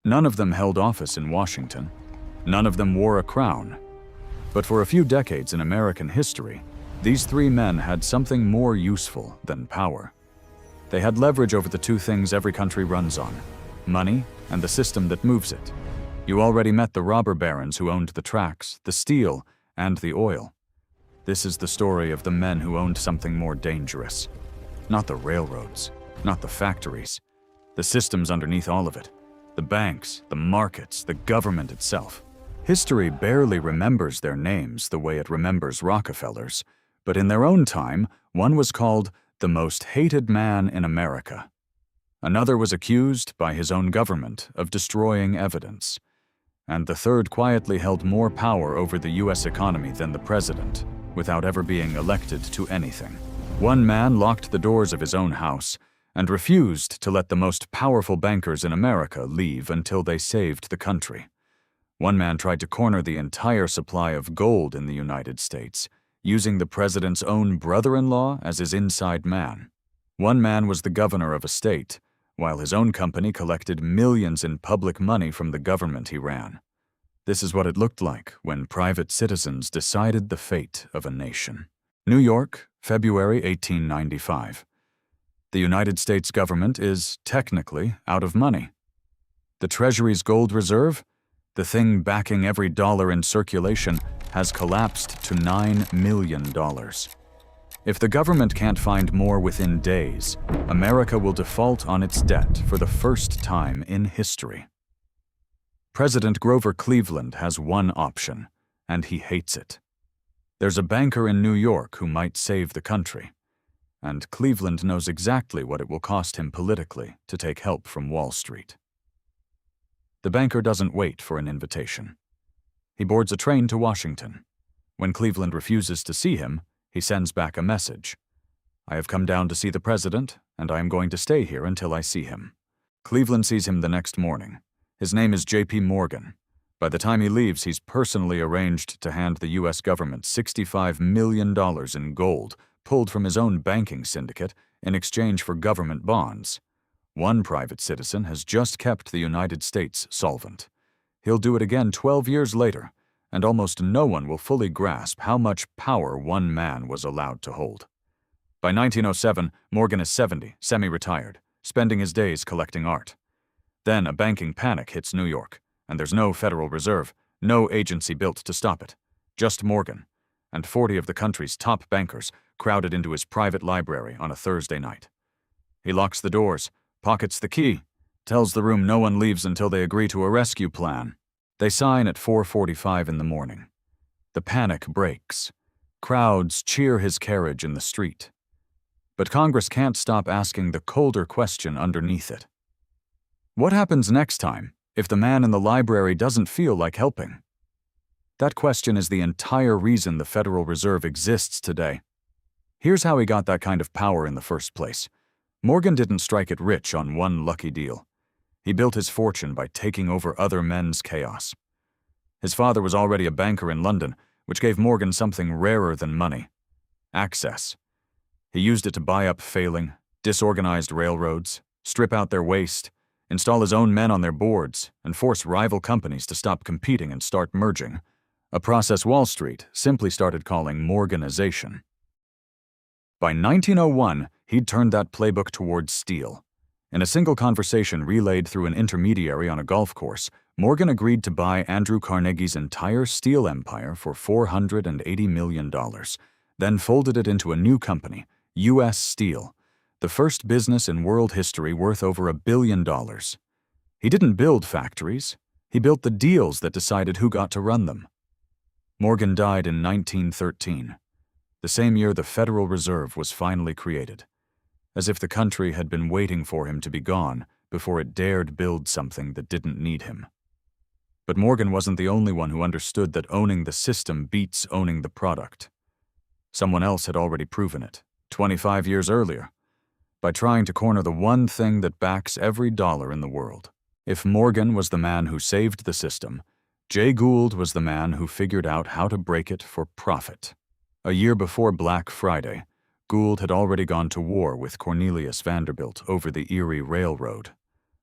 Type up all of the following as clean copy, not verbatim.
None of them held office in Washington. None of them wore a crown. But for a few decades in American history, these three men had something more useful than power. They had leverage over the two things every country runs on: money and the system that moves it. You already met the robber barons who owned the tracks, the steel, and the oil. This is the story of the men who owned something more dangerous. Not the railroads, not the factories, the systems underneath all of it. The banks, the markets, the government itself. History barely remembers their names the way it remembers Rockefellers, but in their own time, one was called the most hated man in America. Another was accused by his own government of destroying evidence. And the third quietly held more power over the US economy than the president, without ever being elected to anything. One man locked the doors of his own house and refused to let the most powerful bankers in America leave until they saved the country. One man tried to corner the entire supply of gold in the United States, using the president's own brother-in-law as his inside man. One man was the governor of a state, while his own company collected millions in public money from the government he ran. This is what it looked like when private citizens decided the fate of a nation. New York, February 1895. The United States government is technically out of money. The Treasury's gold reserve, the thing backing every dollar in circulation, has collapsed to $9 million. If the government can't find more within days, America will default on its debt for the first time in history. President Grover Cleveland has one option, and he hates it. There's a banker in New York who might save the country, and Cleveland knows exactly what it will cost him politically to take help from Wall Street. The banker doesn't wait for an invitation. He boards a train to Washington. When Cleveland refuses to see him, he sends back a message. "I have come down to see the president, and I am going to stay here until I see him." Cleveland sees him the next morning. His name is J.P. Morgan. By the time he leaves, he's personally arranged to hand the U.S. government $65 million in gold, pulled from his own banking syndicate, in exchange for government bonds. One private citizen has just kept the United States solvent. He'll do it again 12 years later, and almost no one will fully grasp how much power one man was allowed to hold. By 1907, Morgan is 70, semi-retired, spending his days collecting art. Then a banking panic hits New York, and there's no Federal Reserve, no agency built to stop it. Just Morgan, and 40 of the country's top bankers crowded into his private library on a Thursday night. He locks the doors, pockets the key, tells the room no one leaves until they agree to a rescue plan. They sign at 4:45 in the morning. The panic breaks. Crowds cheer his carriage in the street. But Congress can't stop asking the colder question underneath it. What happens next time if the man in the library doesn't feel like helping? That question is the entire reason the Federal Reserve exists today. Here's how he got that kind of power in the first place. Morgan didn't strike it rich on one lucky deal. He built his fortune by taking over other men's chaos. His father was already a banker in London, which gave Morgan something rarer than money: access. He used it to buy up failing, disorganized railroads, strip out their waste, install his own men on their boards, and force rival companies to stop competing and start merging, a process Wall Street simply started calling Morganization. By 1901, he'd turned that playbook towards steel. In a single conversation relayed through an intermediary on a golf course, Morgan agreed to buy Andrew Carnegie's entire steel empire for $480 million, then folded it into a new company, U.S. Steel, the first business in world history worth over $1 billion. He didn't build factories. He built the deals that decided who got to run them. Morgan died in 1913, the same year the Federal Reserve was finally created, as if the country had been waiting for him to be gone before it dared build something that didn't need him. But Morgan wasn't the only one who understood that owning the system beats owning the product. Someone else had already proven it, 25 years earlier, by trying to corner the one thing that backs every dollar in the world. If Morgan was the man who saved the system, Jay Gould was the man who figured out how to break it for profit. A year before Black Friday, Gould had already gone to war with Cornelius Vanderbilt over the Erie Railroad.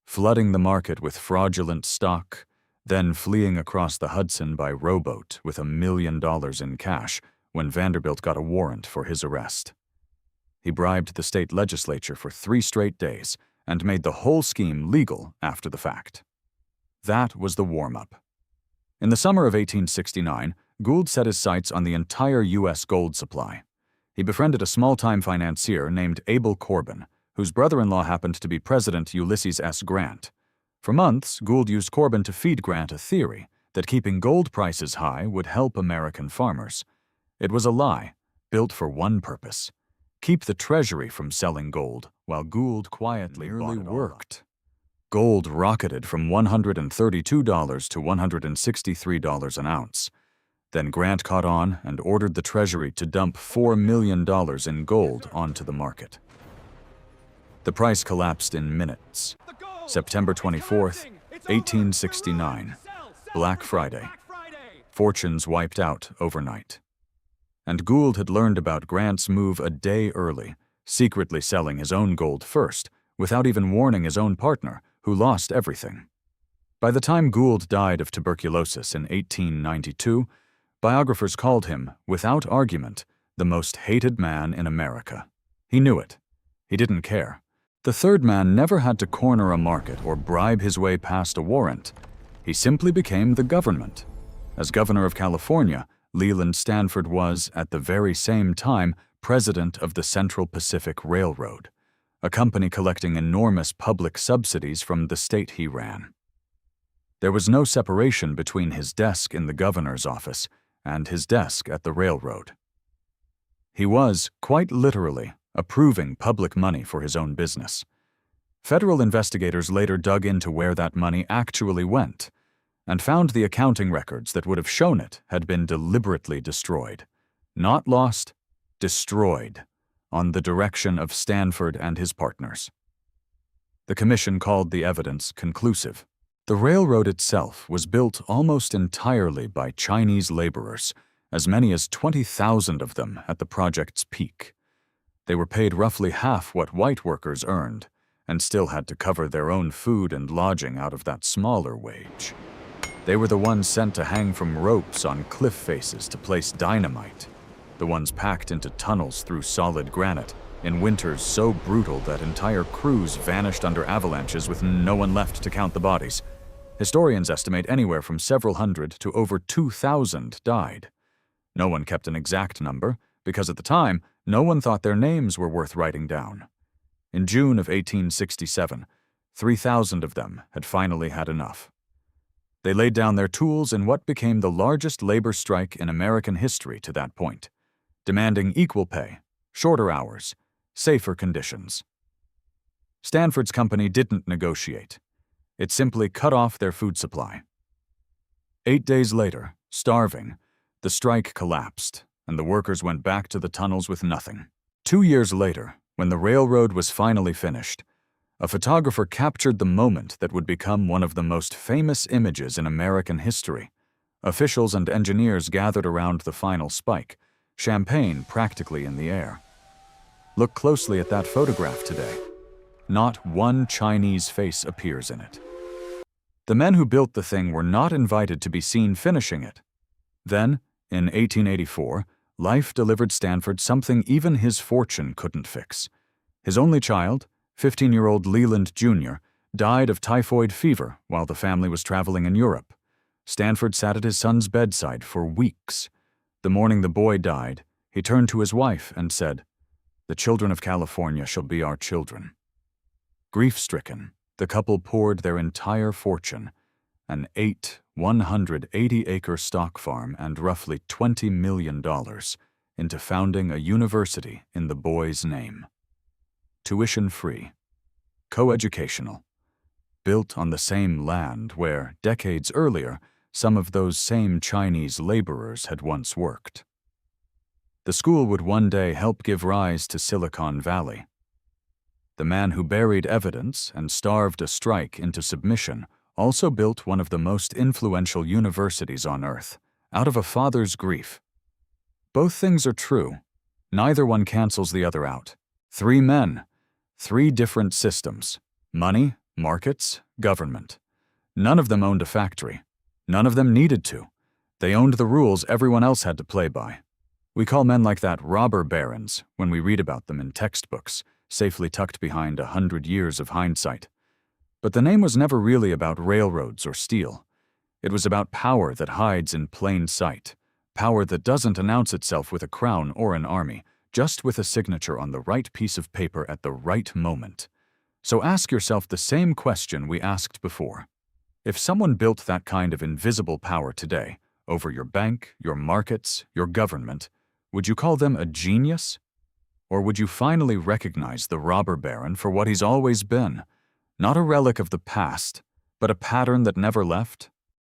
flooding the market with fraudulent stock, then fleeing across the Hudson by rowboat with $1 million in cash when Vanderbilt got a warrant for his arrest. He bribed the state legislature for 3 straight days and made the whole scheme legal after the fact. That was the warm-up. In the summer of 1869, Gould set his sights on the entire U.S. gold supply. He befriended a small-time financier named Abel Corbin, whose brother-in-law happened to be President Ulysses S. Grant. For months, Gould used Corbin to feed Grant a theory that keeping gold prices high would help American farmers. It was a lie, built for one purpose: keep the Treasury from selling gold, while Gould quietly worked. Gold rocketed from $132 to $163 an ounce. Then Grant caught on and ordered the Treasury to dump $4 million in gold onto the market. The price collapsed in minutes. September 24th, 1869, Black Friday. Fortunes wiped out overnight. And Gould had learned about Grant's move a day early, secretly selling his own gold first, without even warning his own partner, who lost everything. By the time Gould died of tuberculosis in 1892, biographers called him, without argument, the most hated man in America. He knew it. He didn't care. The third man never had to corner a market or bribe his way past a warrant. He simply became the government. As governor of California, Leland Stanford was, at the very same time, president of the Central Pacific Railroad, a company collecting enormous public subsidies from the state he ran. There was no separation between his desk in the governor's office and his desk at the railroad. He was, quite literally, approving public money for his own business. Federal investigators later dug into where that money actually went and found the accounting records that would have shown it had been deliberately destroyed. Not lost, destroyed, on the direction of Stanford and his partners. The commission called the evidence conclusive. The railroad itself was built almost entirely by Chinese laborers, as many as 20,000 of them at the project's peak. They were paid roughly half what white workers earned, and still had to cover their own food and lodging out of that smaller wage. They were the ones sent to hang from ropes on cliff faces to place dynamite, the ones packed into tunnels through solid granite in winters so brutal that entire crews vanished under avalanches with no one left to count the bodies. Historians estimate anywhere from several hundred to over 2,000 died. No one kept an exact number, because at the time, no one thought their names were worth writing down. In June of 1867, 3,000 of them had finally had enough. They laid down their tools in what became the largest labor strike in American history to that point, demanding equal pay, shorter hours, safer conditions. Stanford's company didn't negotiate. It simply cut off their food supply. 8 days later, starving, the strike collapsed, and the workers went back to the tunnels with nothing. 2 years later, when the railroad was finally finished, a photographer captured the moment that would become one of the most famous images in American history. Officials and engineers gathered around the final spike, champagne practically in the air. Look closely at that photograph today. Not one Chinese face appears in it. The men who built the thing were not invited to be seen finishing it. Then, in 1884, life delivered Stanford something even his fortune couldn't fix. His only child, 15-year-old Leland Jr., died of typhoid fever while the family was traveling in Europe. Stanford sat at his son's bedside for weeks. The morning the boy died, he turned to his wife and said, "The children of California shall be our children." Grief-stricken, the couple poured their entire fortune, an 180-acre stock farm and roughly $20 million, into founding a university in the boy's name. Tuition-free, coeducational, built on the same land where, decades earlier, some of those same Chinese laborers had once worked. The school would one day help give rise to Silicon Valley. The man who buried evidence and starved a strike into submission also built one of the most influential universities on Earth, out of a father's grief. Both things are true. Neither one cancels the other out. 3 men, 3 different systems: money, Markets, government. None of them owned a factory. None of them needed to. They owned the rules everyone else had to play by. We call men like that robber barons when we read about them in textbooks, safely tucked behind 100 years of hindsight. But the name was never really about railroads or steel. It was about power that hides in plain sight, power that doesn't announce itself with a crown or an army, just with a signature on the right piece of paper at the right moment. So ask yourself the same question we asked before. If someone built that kind of invisible power today, over your bank, your markets, your government, would you call them a genius? Or would you finally recognize the robber baron for what he's always been? Not a relic of the past, but a pattern that never left?